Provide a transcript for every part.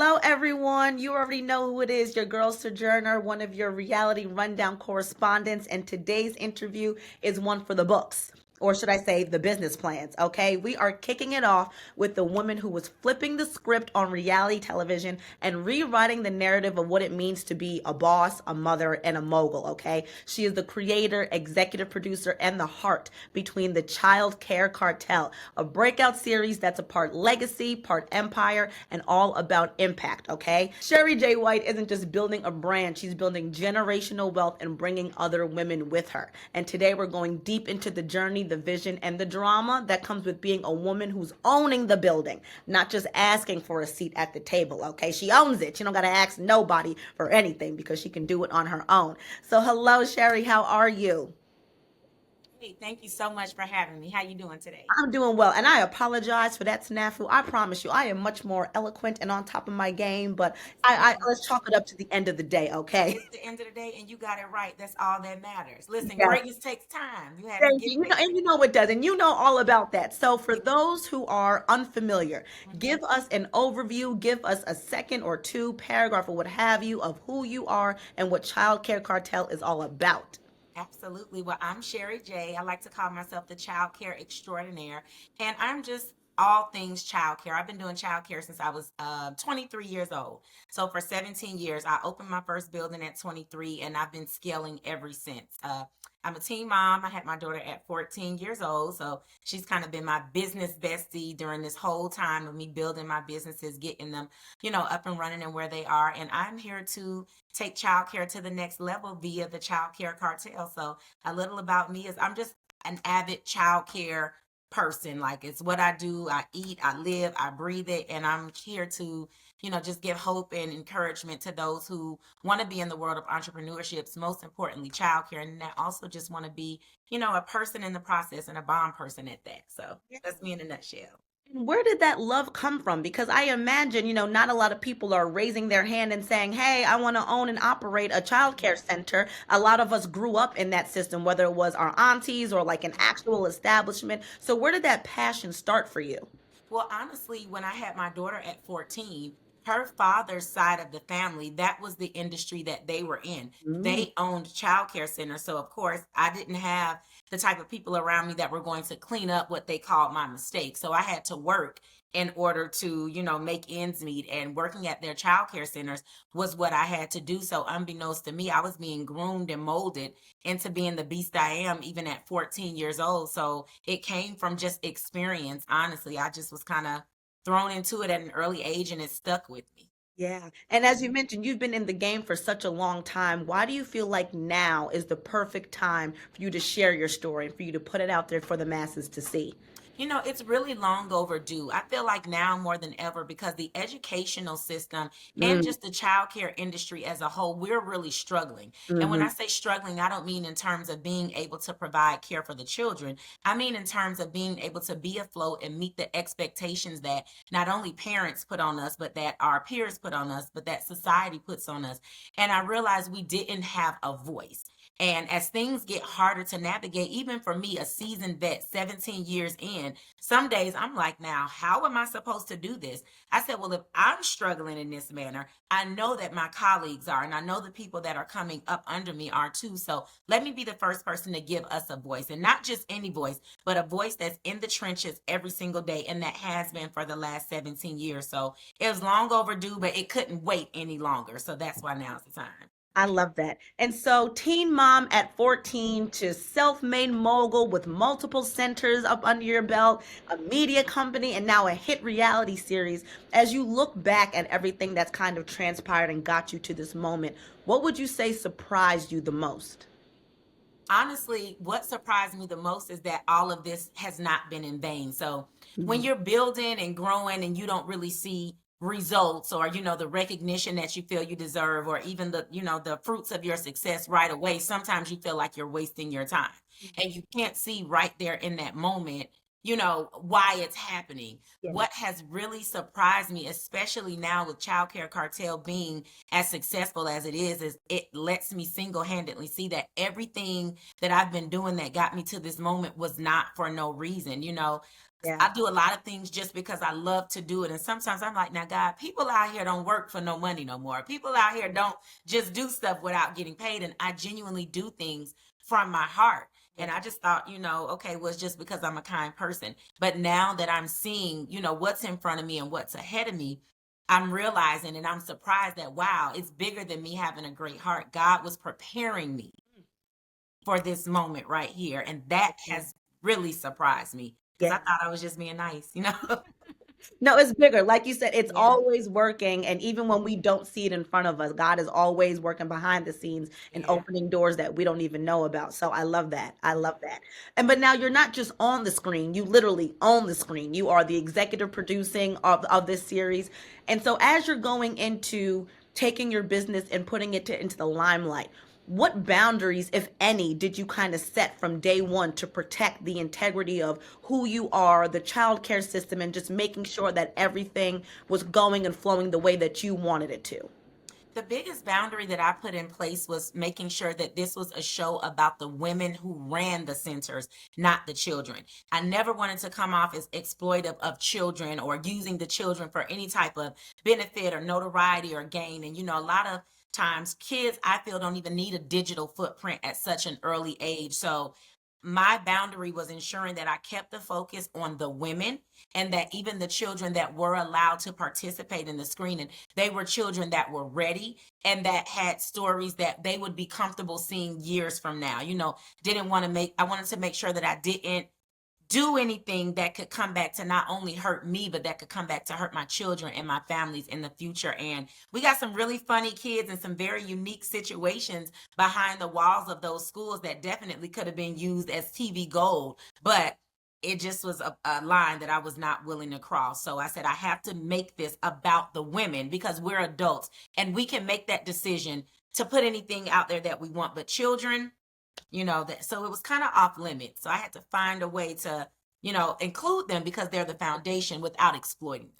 Hello, everyone. You already know who it is, your girl Sojourner, one of your reality rundown correspondents. And today's interview is one for the books, or should I say, the business plans. Okay, we are kicking it off with the woman who was flipping the script on reality television and rewriting the narrative of what it means to be a boss, a mother, and a mogul. Okay, she is the creator, executive producer, and the heart between the Childcare Cartel, a breakout series that's a part legacy, part empire, and all about impact. Okay, Sherri J. White isn't just building a brand, she's building generational wealth and bringing other women with her. And today we're going deep into the journey, the vision, and the drama that comes with being a woman who's owning the building, not just asking for a seat at the table. Okay, she owns it. She don't got to ask nobody for anything because she can do it on her own. So hello, Sherri, how are you? Hey, thank you so much for having me. How you doing today? I'm doing well, and I apologize for that snafu. I promise you, I am much more eloquent and on top of my game. But It's I okay. let's chalk it up to the end of the day, okay? It's the end of the day, and you got it right. That's all that matters. Listen, Yes. greatness takes time. You had to Thank get you. You know, there. and you know it does, and you know all about that. So, for those who are unfamiliar, Mhm. give us an overview, give us a second or two paragraph or what have you of who you are and what Child Care Cartel is all about. Absolutely. Well, I'm Sherri J. I like to call myself the child care extraordinaire, and I'm just all things child care. I've been doing child care since I was 23 years old. So for 17 years, I opened my first building at 23, and I've been scaling ever since. I'm a teen mom. I had my daughter at 14 years old, so she's kind of been my business bestie during this whole time of me building my businesses, getting them, up and running and where they are. And I'm here to take childcare to the next level via the Childcare Cartel. So a little about me is I'm just an avid childcare person. Like it's what I do. I eat, I live, I breathe it, and I'm here to, just give hope and encouragement to those who want to be in the world of entrepreneurships, most importantly, childcare, and that also just want to be, a person in the process and a bomb person at that. So that's me in a nutshell. Where did that love come from? Because I imagine, not a lot of people are raising their hand and saying, "Hey, I want to own and operate a childcare center." A lot of us grew up in that system, whether it was our aunties or like an actual establishment. So where did that passion start for you? Well, honestly, when I had my daughter at 14, her father's side of the family, that was the industry that they were in. Mm. They owned childcare centers. So, of course, I didn't have the type of people around me that were going to clean up what they called my mistakes. So, I had to work in order to, make ends meet. And working at their childcare centers was what I had to do. So, unbeknownst to me, I was being groomed and molded into being the beast I am, even at 14 years old. So it came from just experience. Honestly, I just was kind of thrown into it at an early age and it stuck with me. Yeah. And as you mentioned, you've been in the game for such a long time. Why do you feel like now is the perfect time for you to share your story and for you to put it out there for the masses to see? It's really long overdue. I feel like now more than ever because the educational system and Mm, just the childcare industry as a whole, we're really struggling. And when hmm. I say struggling, I don't mean in terms of being able to provide care for the children. I mean in terms of being able to be afloat and meet the expectations that not only parents put on us, but that our peers put on us, but that society puts on us. And I realized we didn't have a voice. And as things get harder to navigate, even for me, a seasoned vet, 17 years in, some days I'm like, now, how am I supposed to do this? I said, well, if I'm struggling in this manner, I know that my colleagues are, and I know the people that are coming up under me are too. So let me be the first person to give us a voice, and not just any voice, but a voice that's in the trenches every single day. And that has been for the last 17 years. So it was long overdue, but it couldn't wait any longer. So that's why now's the time. I love that. And so, teen mom at 14 to self made mogul with multiple centers up under your belt, a media company, and now a hit reality series. As you look back at everything that's kind of transpired and got you to this moment, what would you say surprised you the most? Honestly, what surprised me the most is that all of this has not been in vain. So when Mhm. you're building and growing and you don't really see results or the recognition that you feel you deserve or even the fruits of your success right away, sometimes you feel like you're wasting your time and you can't see right there in that moment why it's happening. Yeah. What has really surprised me, especially now with Childcare Cartel being as successful as it is it lets me single-handedly see that everything that I've been doing that got me to this moment was not for no reason. Yeah. I do a lot of things just because I love to do it. And sometimes I'm like, now, God, people out here don't work for no money no more. People out here don't just do stuff without getting paid. And I genuinely do things from my heart. And I just thought, okay, well, it's just because I'm a kind person. But now that I'm seeing, what's in front of me and what's ahead of me, I'm realizing and I'm surprised that, wow, it's bigger than me having a great heart. God was preparing me for this moment right here. And that has really surprised me because I Yeah. thought I was just being nice. No, it's bigger. Like you said, it's Yeah, always working. And even when we don't see it in front of us, God is always working behind the scenes and yeah, opening doors that we don't even know about. So I love that. I love that. And but now you're not just on the screen, you literally own the screen. You are the executive producing of this series. And so as you're going into taking your business and putting it into the limelight, what boundaries, if any, did you kind of set from day one to protect the integrity of who you are, the childcare system, and just making sure that everything was going and flowing the way that you wanted it to? the biggest boundary that I put in place was making sure that this was a show about the women who ran the centers, not the children. I never wanted to come off as exploitive of children or using the children for any type of benefit or notoriety or gain. And, a lot of times kids, I feel, don't even need a digital footprint at such an early age. So my boundary was ensuring that I kept the focus on the women and that even the children that were allowed to participate in the screening, they were children that were ready and that had stories that they would be comfortable seeing years from now. I wanted to make sure that I didn't do anything that could come back to not only hurt me, but that could come back to hurt my children and my families in the future. And we got some really funny kids and some very unique situations behind the walls of those schools that definitely could have been used as TV gold. But it just was a line that I was not willing to cross. So I said, I have to make this about the women because we're adults and we can make that decision to put anything out there that we want. But children, that so it was kind of off limits. So I had to find a way to, include them because they're the foundation without exploiting them.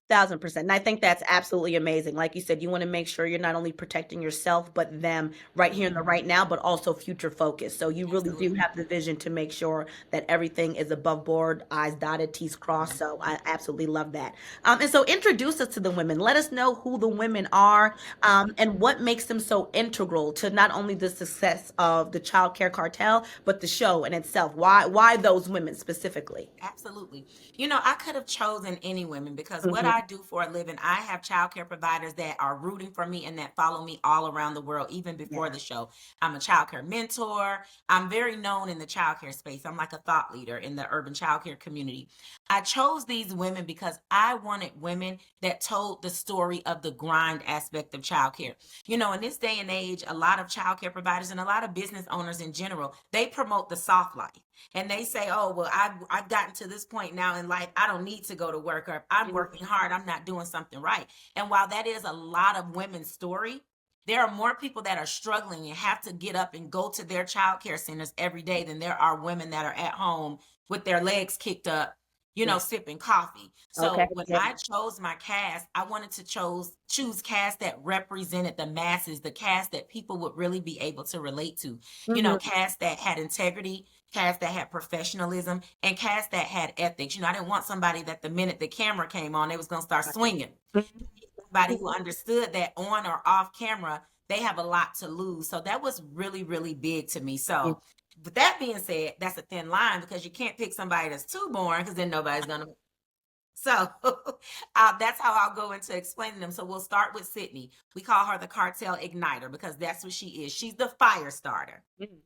1,000%. And I think that's absolutely amazing. Like you said, you want to make sure you're not only protecting yourself, but them right here in the right now, but also future focused. So you really do Absolutely. have the vision to make sure that everything is above board, I's dotted, T's crossed. So I absolutely love that. And so introduce us to the women. Let us know who the women are, and what makes them so integral to not only the success of the Child Care Cartel, but the show in itself. Why those women specifically? Absolutely. I could have chosen any women because what Mhm. I do for a living, I have childcare providers that are rooting for me and that follow me all around the world, even before Yeah. the show. I'm a childcare mentor. I'm very known in the childcare space. I'm like a thought leader in the urban childcare community. I chose these women because I wanted women that told the story of the grind aspect of childcare. In this day and age, a lot of childcare providers and a lot of business owners in general, they promote the soft life. And they say, oh, well, I've gotten to this point now in life, I don't need to go to work, or if I'm working hard, I'm not doing something right. And while that is a lot of women's story, there are more people that are struggling and have to get up and go to their child care centers every day than there are women that are at home with their legs kicked up, Yeah. sipping coffee. Okay. So when Yeah. I chose my cast, I wanted to choose cast that represented the masses, the cast that people would really be able to relate to, Mhm. cast that had integrity, cast that had professionalism, and cast that had ethics. I didn't want somebody that the minute the camera came on, they was going to start swinging. Somebody who understood that on or off camera, they have a lot to lose. So that was really, really big to me. So with that being said, that's a thin line because you can't pick somebody that's too boring because then nobody's going to. So that's how I'll go into explaining them. So we'll start with Sydney. We call her the cartel igniter because that's what she is. She's the fire starter. Mhm.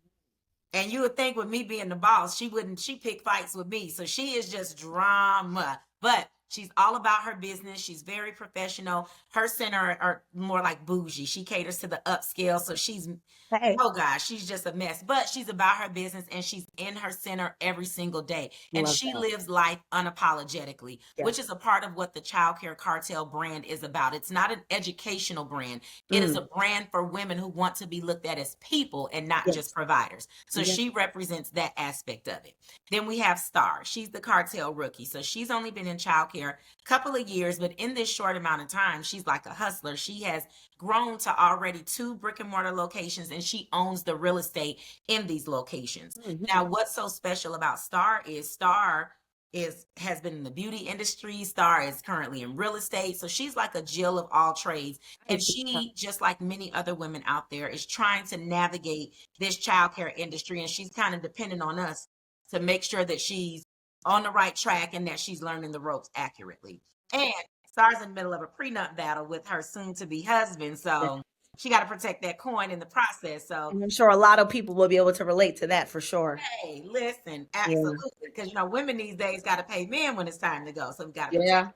And you would think with me being the boss, she pick fights with me. So she is just drama. But she's all about her business. She's very professional. Her center are more like bougie. She caters to the upscale. So she's Hey, oh gosh, she's just a mess. But she's about her business and she's in her center every single day. And love she that. lives life unapologetically, Yeah. which is a part of what the Childcare Cartel brand is about. It's not an educational brand. It is Mm. a brand for women who want to be looked at as people and not just Yes. providers. So Yeah. she represents that aspect of it. Then we have Star. She's the cartel rookie. So she's only been in childcare a couple of years, but in this short amount of time, she's like a hustler. She has grown to already 2 brick and mortar locations and she owns the real estate in these locations. Mhm. Now, what's so special about Star is Star has been in the beauty industry. Star is currently in real estate. So she's like a Jill of all trades. And she, just like many other women out there, is trying to navigate this childcare industry. And she's kind of dependent on us to make sure that she's on the right track and that she's learning the ropes accurately. And Star's in the middle of a prenup battle with her soon to be husband. So she got to protect that coin in the process. So, And I'm sure a lot of people will be able to relate to that for sure. hey, listen, Yeah. absolutely. Because, women these days got to pay men when it's time to go. So we got to protect. Yeah.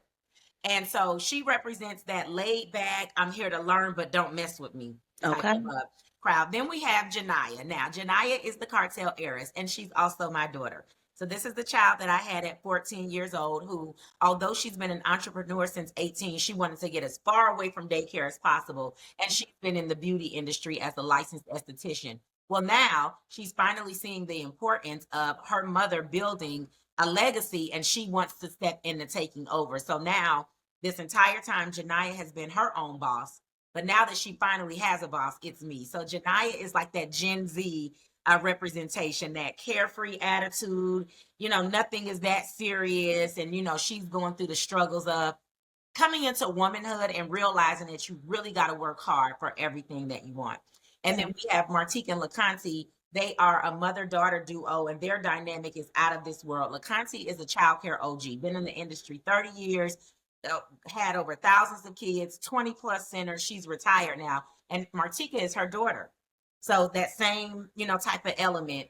And so she represents that laid back, I'm here to learn, but don't mess with me type Okay. of crowd. Then we have Janiyah. Now, Janiyah is the cartel heiress, and she's also my daughter. So this is the child that I had at 14 years old who, although she's been an entrepreneur since 18, she wanted to get as far away from daycare as possible. And she's been in the beauty industry as a licensed esthetician. Well, now she's finally seeing the importance of her mother building a legacy, and she wants to step into taking over. So now, this entire time, Janiyah has been her own boss. But now that she finally has a boss, it's me. So Janiyah is like that Gen Z representation, that carefree attitude. Nothing is that serious. And, she's going through the struggles of coming into womanhood and realizing that you really got to work hard for everything that you want. And then we have Martique and LaConti. They are a mother-daughter duo, and their dynamic is out of this world. LaConti is a childcare OG, been in the industry 30 years, had over thousands of kids, 20 plus centers. She's retired now. And Martika is her daughter. So that same, type of element,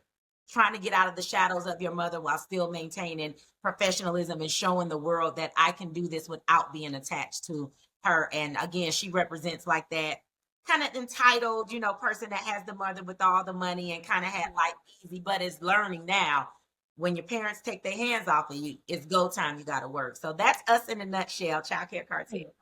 trying to get out of the shadows of your mother while still maintaining professionalism and showing the world that I can do this without being attached to her. And again, she represents like that kind of entitled, person that has the mother with all the money and kind of had life easy, but is learning now when your parents take their hands off of you, it's go time, you got to work. So that's us in a nutshell, Childcare Cartel.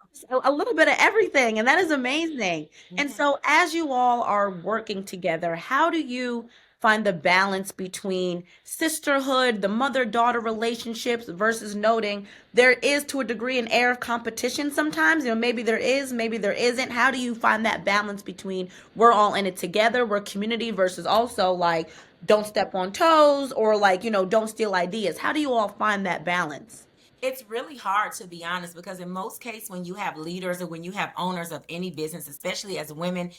A little bit of everything, and that is amazing. And Mhm. so, as you all are working together, how do you find the balance between sisterhood, the mother-daughter relationships, versus noting there is, to a degree, an air of competition sometimes? Maybe there is, maybe there isn't. How do you find that balance between we're all in it together, we're community, versus also like don't step on toes, or like, don't steal ideas? How do you all find that balance? It's really hard, to be honest, because in most cases, when you have leaders or when you have owners of any business, especially as women,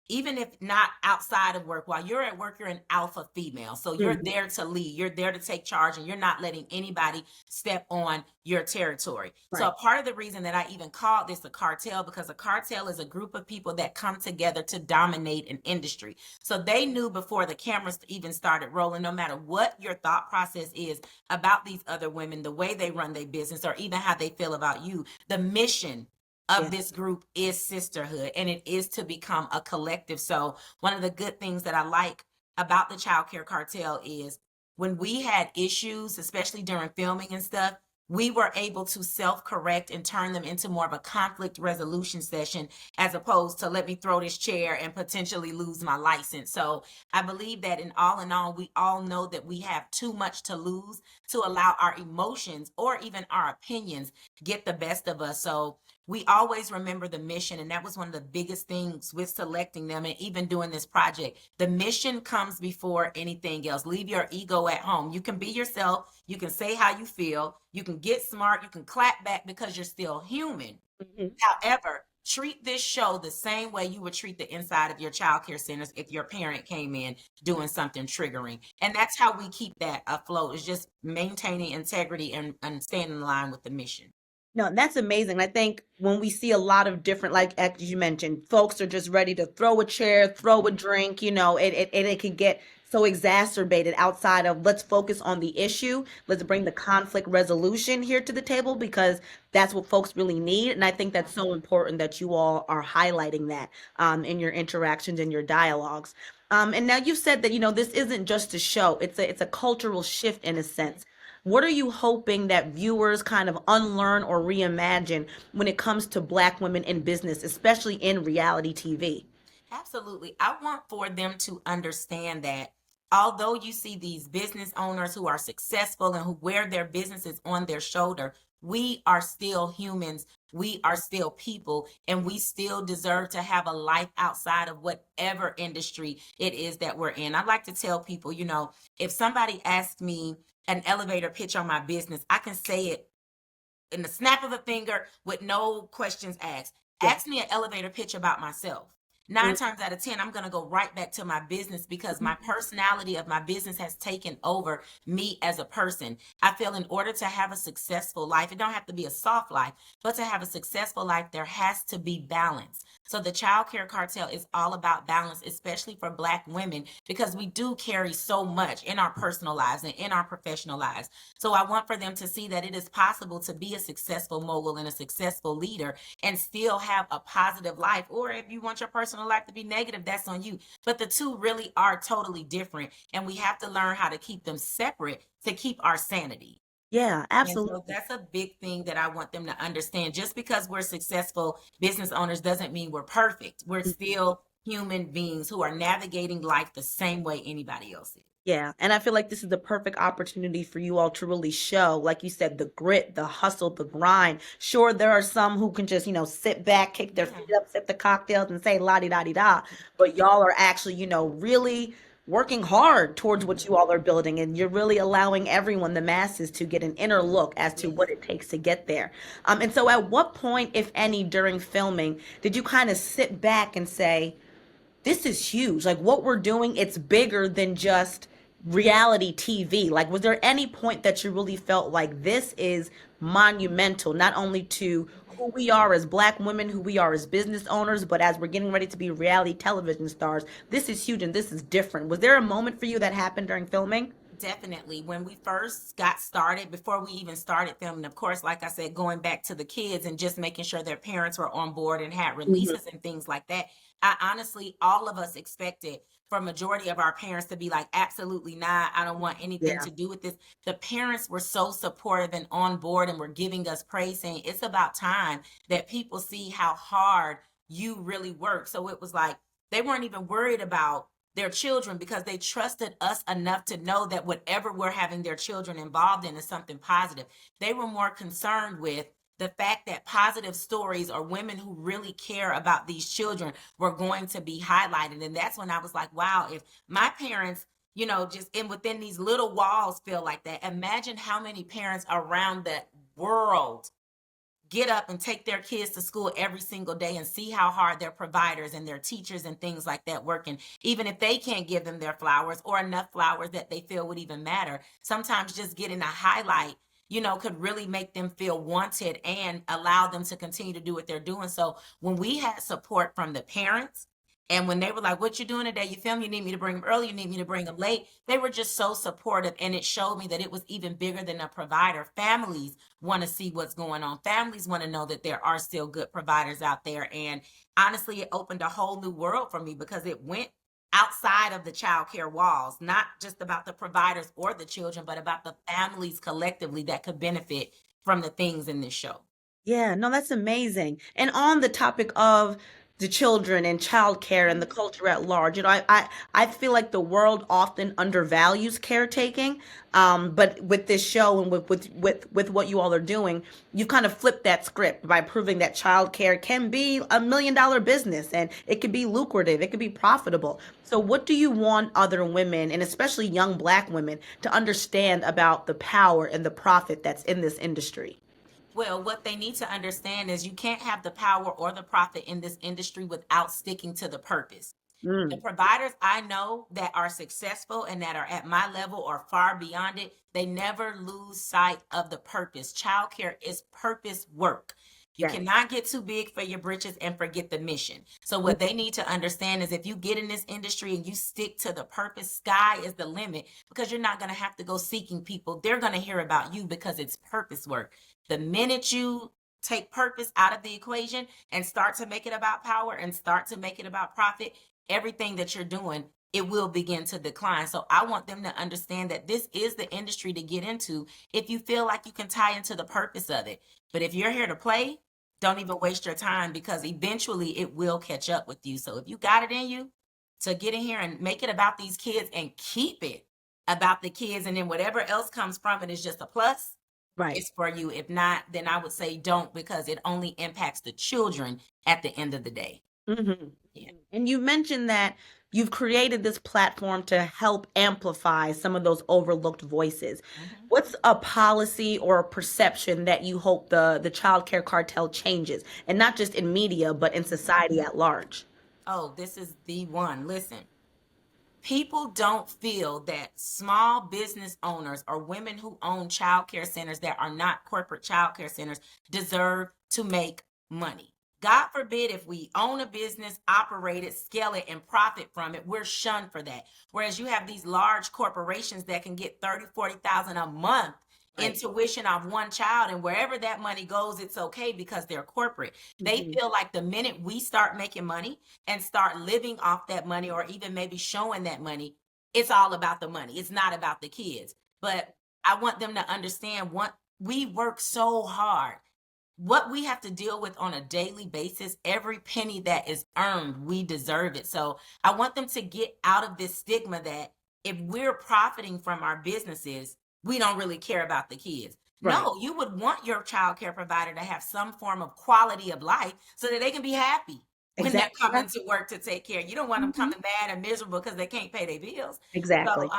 even if not outside of work, while you're at work, you're an alpha female. So you're Mhm. there to lead, you're there to take charge, and you're not letting anybody step on your territory. So Right. a part of the reason that I even called this a cartel, because a cartel is a group of people that come together to dominate an industry. So they knew before the cameras even started rolling, no matter what your thought process is about these other women, the way they run their business, or even how they feel about you, the mission of Yeah. this group is sisterhood, and it is to become a collective. So one of the good things that I like about the Child Care Cartel is when we had issues, especially during filming and stuff, we were able to self-correct and turn them into more of a conflict resolution session, as opposed to let me throw this chair and potentially lose my license. So I believe that in all, we all know that we have too much to lose to allow our emotions or even our opinions get the best of us. So we always remember the mission. And that was one of the biggest things with selecting them and even doing this project. The mission comes before anything else. Leave your ego at home. You can be yourself. You can say how you feel. You can get smart. You can clap back because you're still human. Mhm. However, treat this show the same way you would treat the inside of your child care centers if your parent came in doing something triggering. And that's how we keep that afloat, is just maintaining integrity and staying in line with the mission. No, that's amazing. I think when we see a lot of different, like as you mentioned, folks are just ready to throw a chair, throw a drink, it can get so exacerbated outside of let's focus on the issue. Let's bring the conflict resolution here to the table because that's what folks really need. And I think that's so important that you all are highlighting that in your interactions and your dialogues. And now you've said that, this isn't just a show. It's a cultural shift in a sense. What are you hoping that viewers kind of unlearn or reimagine when it comes to Black women in business, especially in reality TV? Absolutely. I want for them to understand that although you see these business owners who are successful and who wear their businesses on their shoulder, we are still humans. We are still people, and we still deserve to have a life outside of whatever industry it is that we're in. I like to tell people, if somebody asks me, an elevator pitch on my business, I can say it in the snap of a finger with no questions asked. Yeah. Ask me an elevator pitch about myself. 9 times out of 10, I'm going to go right back to my business because my personality of my business has taken over me as a person. I feel in order to have a successful life, it don't have to be a soft life, but to have a successful life, there has to be balance. So the Child Care Cartel is all about balance, especially for Black women, because we do carry so much in our personal lives and in our professional lives. So I want for them to see that it is possible to be a successful mogul and a successful leader and still have a positive life. Or if you want your personal life to be negative, that's on you. But the two really are totally different. And we have to learn how to keep them separate to keep our sanity. Yeah, And so absolutely. that's a big thing that I want them to understand. Just because we're successful business owners doesn't mean we're perfect. We're still human beings who are navigating life the same way anybody else is. Yeah, and I feel like this is the perfect opportunity for you all to really show, like you said, the grit, the hustle, the grind. Sure, there are some who can just, sit back, kick their feet up, sip the cocktails, and say la di da di da. But y'all are actually, really working hard towards what you all are building, and you're really allowing everyone, the masses, to get an inner look as to what it takes to get there. And so, at what point, if any, during filming, did you kind of sit back and say, this is huge. Like what we're doing, it's bigger than just reality TV. Like, was there any point that you really felt like this is monumental, not only to who we are as Black women, who we are as business owners, but as we're getting ready to be reality television stars, this is huge and this is different. Was there a moment for you that happened during filming? Definitely. When we first got started, before we even started filming, of course, like I said, going back to the kids and just making sure their parents were on board and had Mhm. releases and things like that. I honestly, all of us expected for majority of our parents to be like, absolutely not. I don't want anything Yeah. to do with this. The parents were so supportive and on board and were giving us praise, saying it's about time that people see how hard you really work. So it was like they weren't even worried about their children because they trusted us enough to know that whatever we're having their children involved in is something positive. They were more concerned with the fact that positive stories or women who really care about these children were going to be highlighted. And that's when I was like, wow, if my parents, just in within these little walls feel like that, imagine how many parents around the world get up and take their kids to school every single day and see how hard their providers and their teachers and things like that working, even if they can't give them their flowers or enough flowers that they feel would even matter. Sometimes just getting a highlight, could really make them feel wanted and allow them to continue to do what they're doing. So when we had support from the parents, and when they were like, what you doing today? You film, you need me to bring them early, you need me to bring them late. They were just so supportive. And it showed me that it was even bigger than a provider. Families want to see what's going on. Families want to know that there are still good providers out there. And honestly, it opened a whole new world for me because it went outside of the child care walls, not just about the providers or the children, but about the families collectively that could benefit from the things in this show. Yeah, no, that's amazing. And on the topic of the children and childcare and the culture at large, I feel like the world often undervalues caretaking. But with this show and with what you all are doing, you've kind of flipped that script by proving that childcare can be $1 million business and it can be lucrative, it can be profitable. So what do you want other women, and especially young Black women, to understand about the power and the profit that's in this industry? Well, what they need to understand is you can't have the power or the profit in this industry without sticking to the purpose. The Mm, providers I know that are successful and that are at my level or far beyond it, they never lose sight of the purpose. Childcare is purpose work. You yes. cannot get too big for your britches and forget the mission. So what they need to understand is if you get in this industry and you stick to the purpose, sky is the limit because you're not going to have to go seeking people. They're going to hear about you because it's purpose work. The minute you take purpose out of the equation and start to make it about power and start to make it about profit, everything that you're doing, it will begin to decline. So I want them to understand that this is the industry to get into if you feel like you can tie into the purpose of it. But if you're here to play, don't even waste your time because eventually it will catch up with you. So if you got it in you to get in here and make it about these kids and keep it about the kids, and then whatever else comes from it is just a plus, Right. it's for you. If not, then I would say don't because it only impacts the children at the end of the day. Mhm. Yeah. And you mentioned that you've created this platform to help amplify some of those overlooked voices. Mhm. What's a policy or a perception that you hope the child care cartel changes, and not just in media, but in Mhm. society at large? Oh, this is the one. Listen, people don't feel that small business owners or women who own childcare centers that are not corporate childcare centers deserve to make money. God forbid if we own a business, operate it, scale it, and profit from it, we're shunned for that. Whereas you have these large corporations that can get 30, 40,000 a month in Right. tuition of one child, and wherever that money goes, it's okay because they're corporate. They Mhm. feel like the minute we start making money and start living off that money or even maybe showing that money, it's all about the money. It's not about the kids. But I want them to understand what we work so hard, what we have to deal with on a daily basis, every penny that is earned, we deserve it. So I want them to get out of this stigma that if we're profiting from our businesses, we don't really care about the kids. Right. No, you would want your child care provider to have some form of quality of life so that they can be happy when they're Exactly. coming to work to take care. You don't want them Mhm. coming mad and miserable because they can't pay their bills. So Exactly.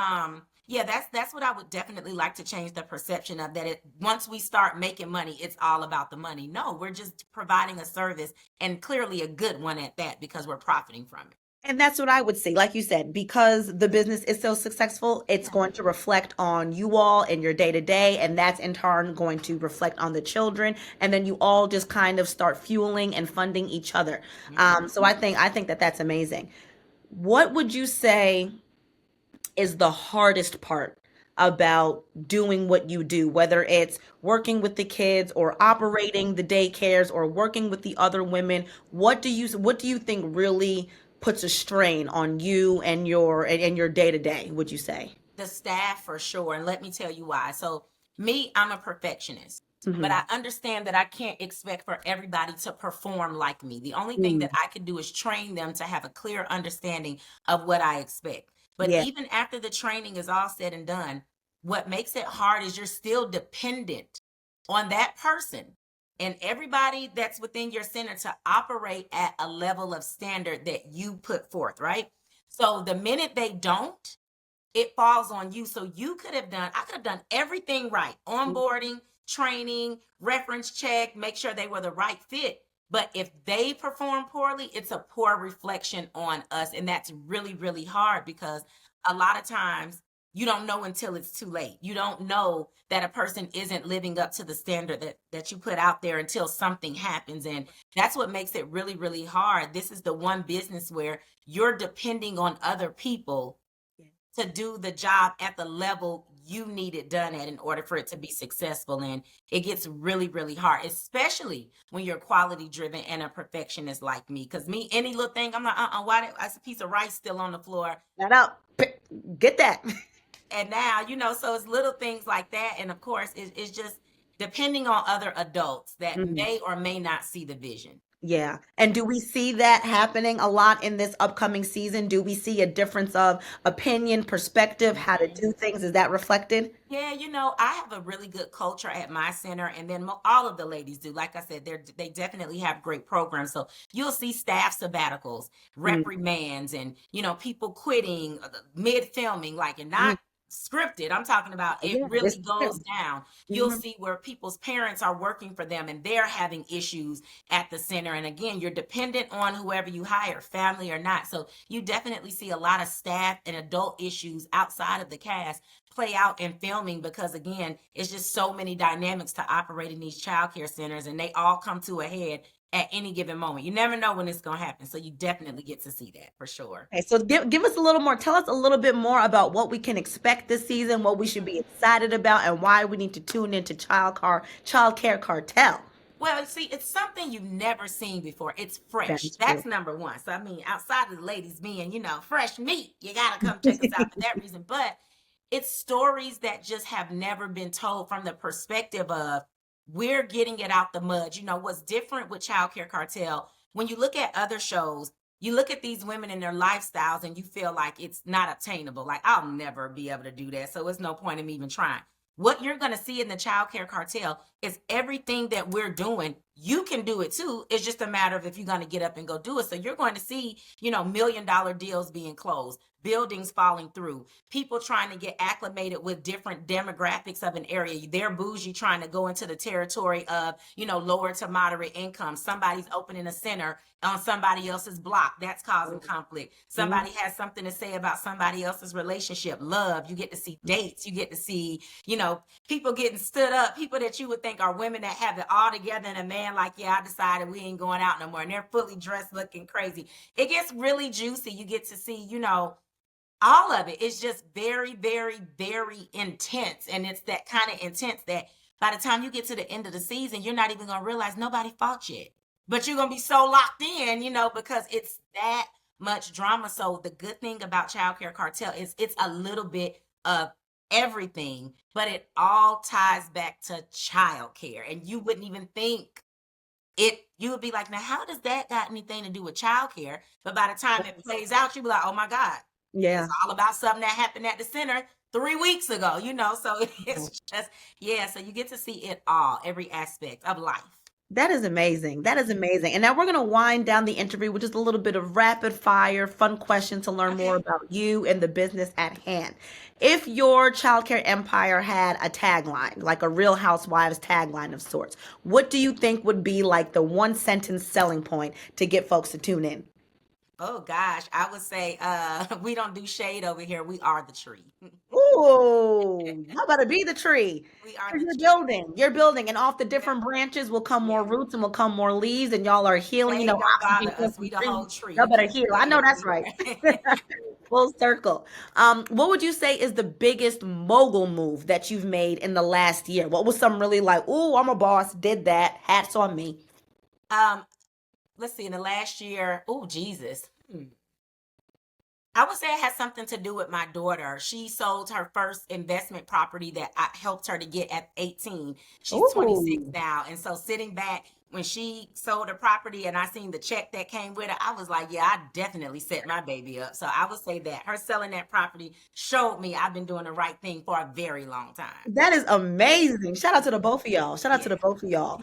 yeah, that's what I would definitely like to change the perception of, that it once we start making money, it's all about the money. No, we're just providing a service, and clearly a good one at that, because we're profiting from it. And that's what I would say. Like you said, because the business is so successful, it's Yeah. going to reflect on you all and your day to day. And that's in turn going to reflect on the children. And then you all just kind of start fueling and funding each other. Mhm. So I think that that's amazing. What would you say is the hardest part about doing what you do, whether it's working with the kids or operating the daycares or working with the other women? What do you think really puts a strain on you and your day to day, would you say? The staff for sure, and let me tell you why. So me, I'm a perfectionist, but Hmm. I understand that I can't expect for everybody to perform like me. The only thing that Mm. I can do is train them to have a clear understanding of what I expect. But Yeah. even after the training is all said and done, what makes it hard is you're still dependent on that person and everybody that's within your center to operate at a level of standard that you put forth, right? So the minute they don't, it falls on you. So I could have done everything right: onboarding, training, reference check, make sure they were the right fit. But if they perform poorly, it's a poor reflection on us. And that's really, really hard, because a lot of times you don't know until it's too late. You don't know that a person isn't living up to the standard that you put out there until something happens. And that's what makes it really, really hard. This is the one business where you're depending on other people to do the job at the level you need it done at in order for it to be successful. And it gets really, really hard, especially when you're quality driven and a perfectionist like me. Because me, any little thing, I'm like, why that's a piece of rice still on the floor? That up. Get that. And now, so it's little things like that. And of course, it's just depending on other adults that may or may not see the vision. Yeah. And do we see that happening a lot in this upcoming season? Do we see a difference of opinion, perspective, how to Mhm. do things? Is that reflected? Yeah, I have a really good culture at my center, and then all of the ladies do. Like I said, they definitely have great programs. So you'll see staff sabbaticals, Mm. reprimands, and people quitting mid filming, like, and Mm. not scripted. I'm talking about it Yeah, it's really goes true. down. You'll Mhm. see where people's parents are working for them and they're having issues at the center. And again, you're dependent on whoever you hire, family or not. So you definitely see a lot of staff and adult issues outside of the cast play out in filming, because again, it's just so many dynamics to operate in these childcare centers, and they all come to a head at any given moment. You never know when it's going to happen, so you definitely get to see that for sure. Okay, so give us a little more. Tell us a little bit more about what we can expect this season, what we should be excited about, and why we need to tune into Child Care Cartel. Well, see, it's something you've never seen before. It's That fresh. is true. That's number one. So, I mean, outside of the ladies being, fresh meat, you got to come check us out for that reason. But it's stories that just have never been told from the perspective of, we're getting it out the mud. What's different with Child Care Cartel, when you look at other shows, you look at these women and their lifestyles and you feel like it's not attainable. Like, I'll never be able to do that. So it's no point in me even trying. What you're going to see in the Child Care Cartel is everything that we're doing, you can do it too. It's just a matter of if you're going to get up and go do it. So you're going to see, $1 million deals being closed, buildings falling through, people trying to get acclimated with different demographics of an area. They're bougie trying to go into the territory of, lower to moderate income. Somebody's opening a center on somebody else's block. That's causing conflict. Somebody has something to say about somebody else's relationship, love. You get to see dates. You get to see, people getting stood up, people that you would think are women that have it all together, and a man like, yeah, I decided we ain't going out no more. And they're fully dressed looking crazy. It gets really juicy. You get to see, all of it. It's just very, very, very intense. And it's that kind of intense that by the time you get to the end of the season, you're not even going to realize nobody fought yet. But you're going to be so locked in, because it's that much drama. So the good thing about Childcare Cartel is it's a little bit of everything, but it all ties back to childcare. And you wouldn't even think it, you would be like, now, how does that got anything to do with childcare? But by the time it plays out, you'll be like, oh my God. Yeah. It's all about something that happened at the center 3 weeks ago, so it's just, so you get to see it all, every aspect of life. That is amazing. That is amazing. And now we're going to wind down the interview with just a little bit of rapid fire, fun questions to learn more about you and the business at hand. If your childcare empire had a tagline, like a Real Housewives tagline of sorts, what do you think would be like the one sentence selling point to get folks to tune in? Oh gosh, I would say we don't do shade over here. We are the tree. Ooh, how about to be the tree? We are You're the tree. building, and off the different branches will come more roots and will come more leaves, and y'all are healing. Shade don't Oxygen bother us. from We the trees. whole tree. Y'all We better just heal. I spread know that's right. everywhere. Full circle. What would you say is the biggest mogul move that you've made in the last year? What was some really like, ooh, I'm a boss, did that, hats on me? Let's see, in the last year, oh Jesus. I would say it has something to do with my daughter. She sold her first investment property that I helped her to get at 18. She's 26 Ooh. now. And so sitting back when she sold her property and I seen the check that came with it, I was like, yeah, I definitely set my baby up. So I would say that her selling that property showed me I've been doing the right thing for a very long time. That is amazing. Shout out to the both of y'all. Shout out to the Yeah. both of y'all.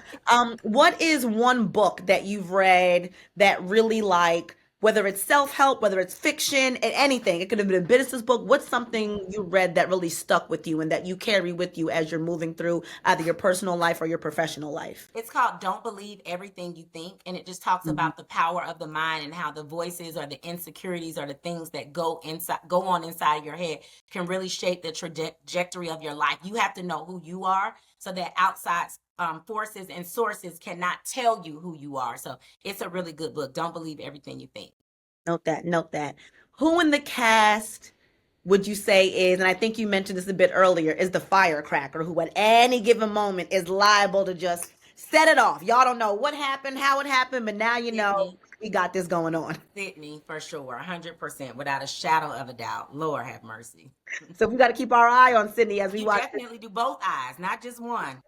What is one book that you've read that really like, whether it's self-help, whether it's fiction, and anything, it could have been a business book. What's something you read that really stuck with you and that you carry with you as you're moving through either your personal life or your professional life? It's called Don't Believe Everything You Think. And it just talks Mhm. about the power of the mind and how the voices or the insecurities or the things that go on inside your head can really shape the trajectory of your life. You have to know who you are so that outside forces and sources cannot tell you who you are. So it's a really good book. Don't believe everything you think. Note that, note that. Who in the cast would you say is, and I think you mentioned this a bit earlier, is the firecracker who at any given moment is liable to just set it off? Y'all don't know what happened, how it happened, but now you know Sydney, we got this going on. Sydney, for sure, 100%, without a shadow of a doubt. Lord have mercy. So we got to keep our eye on Sydney as we You watch this. definitely do both eyes, not just one.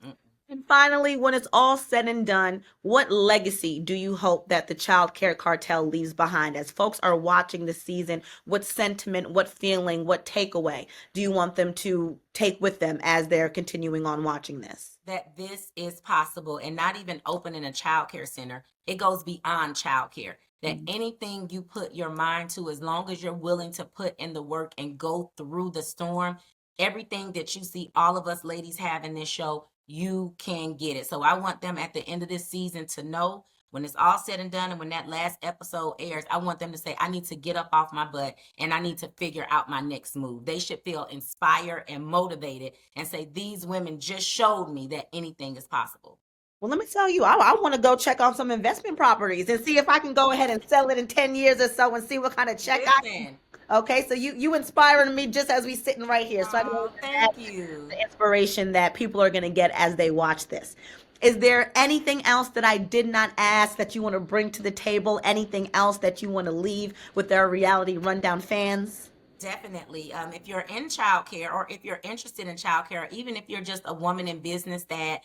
Mm. And finally, when it's all said and done, what legacy do you hope that the Child Care Cartel leaves behind? As folks are watching the season, what sentiment, what feeling, what takeaway do you want them to take with them as they're continuing on watching this? That this is possible, and not even opening a child care center. It goes beyond child care. That Mhm. anything you put your mind to, as long as you're willing to put in the work and go through the storm, everything that you see all of us ladies have in this show, you can get it. So I want them at the end of this season to know when it's all said and done and when that last episode airs, I want them to say, I need to get up off my butt and I need to figure out my next move. They should feel inspired and motivated and say, these women just showed me that anything is possible. Well, let me tell you, I want to go check on some investment properties and see if I can go ahead and sell it in 10 years or so and see what kind of check I can. Listen, Okay, so you inspiring me just as we sitting right here. So I can oh, add thank you. the inspiration that people are going to get as they watch this. Is there anything else that I did not ask that you want to bring to the table? Anything else that you want to leave with our reality rundown fans? Definitely. If you're in childcare or if you're interested in childcare, or even if you're just a woman in business that,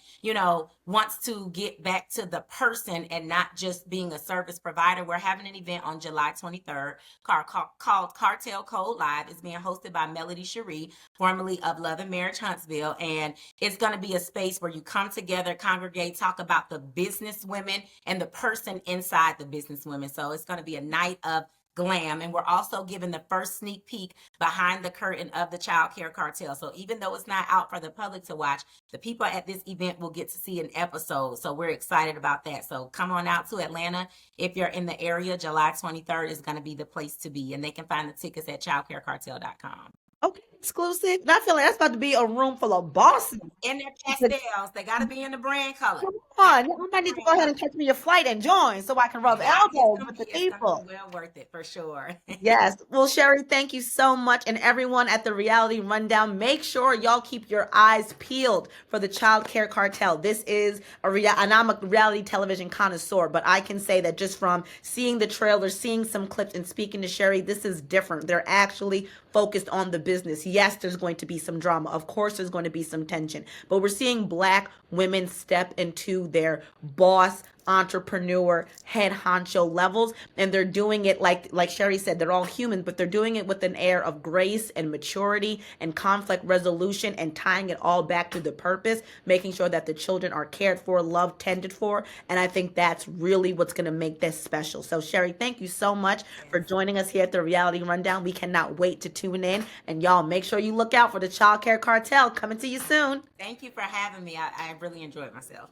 wants to get back to the person and not just being a service provider, we're having an event on July 23rd called Cartel Code Live. It's being hosted by Melody Cherie, formerly of Love and Marriage Huntsville. And it's going to be a space where you come together, congregate, talk about the business women and the person inside the business women. So it's going to be a night of glam, and we're also giving the first sneak peek behind the curtain of the Childcare Cartel. So even though it's not out for the public to watch, the people at this event will get to see an episode. So we're excited about that. So come on out to Atlanta if you're in the area. July 23rd is going to be the place to be, and they can find the tickets at childcarecartel.com. Okay, exclusive. And I feel like that's about to be a room full of bosses. In their pastels, they got to be in the brand color. Come on, I might need to go ahead and catch me a flight and join so I can rub elbows with the people. It's well worth it for sure. Yes. Well, Sherri, thank you so much. And everyone at the Reality Rundown, make sure y'all keep your eyes peeled for the Childcare Cartel. This is and I'm a reality television connoisseur, but I can say that just from seeing the trailer, seeing some clips, and speaking to Sherri, this is different. They're actually focused on the business. Yes, there's going to be some drama. Of course, there's going to be some tension, but we're seeing Black women step into their boss, entrepreneur, head honcho levels, and they're doing it like Sherri said, they're all human, but they're doing it with an air of grace and maturity and conflict resolution, and tying it all back to the purpose, making sure that the children are cared for, loved, tended for. And I think that's really what's going to make this special. So Sherri, thank you so much for joining us here at the Reality Rundown. We cannot wait to tune in, and y'all make sure you look out for the Childcare Cartel coming to you soon. Thank you for having me. I really enjoyed myself.